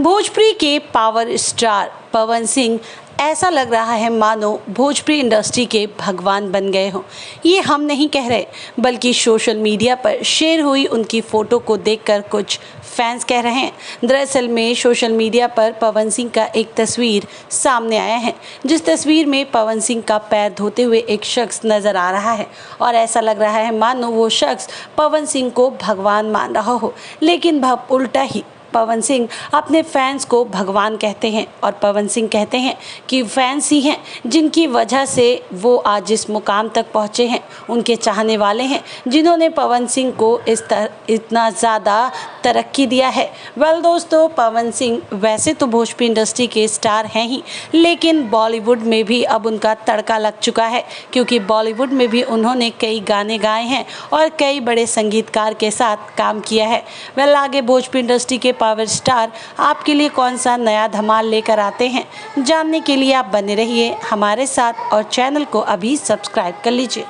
भोजपुरी के power star Pawan Singh ऐसा लग रहा है मानो भोजपुरी इंडस्ट्री के भगवान बन गए हों। ये हम नहीं कह रहे, बल्कि सोशल मीडिया पर शेयर हुई उनकी फ़ोटो को देखकर कुछ फैंस कह रहे हैं। दरअसल में सोशल मीडिया पर पवन सिंह का एक तस्वीर सामने आया है, जिस तस्वीर में पवन सिंह का पैर धोते हुए एक शख्स नज़र आ रहा है और ऐसा लग रहा है मानो वो शख्स पवन सिंह को भगवान मान रहा हो। लेकिन उल्टा ही पवन सिंह अपने फैंस को भगवान कहते हैं और पवन सिंह कहते हैं कि फैंस ही हैं जिनकी वजह से वो आज जिस मुकाम तक पहुँचे हैं। उनके चाहने वाले हैं जिन्होंने पवन सिंह को इतना ज़्यादा तरक्की दिया है। दोस्तों, पवन सिंह वैसे तो भोजपुरी इंडस्ट्री के स्टार हैं ही, लेकिन बॉलीवुड में भी अब उनका तड़का लग चुका है, क्योंकि बॉलीवुड में भी उन्होंने कई गाने गाए हैं और कई बड़े संगीतकार के साथ काम किया है। आगे भोजपुरी इंडस्ट्री के पावर स्टार आपके लिए कौन सा नया धमाल लेकर आते हैं, जानने के लिए आप बने रहिए हमारे साथ और चैनल को अभी सब्सक्राइब कर लीजिए।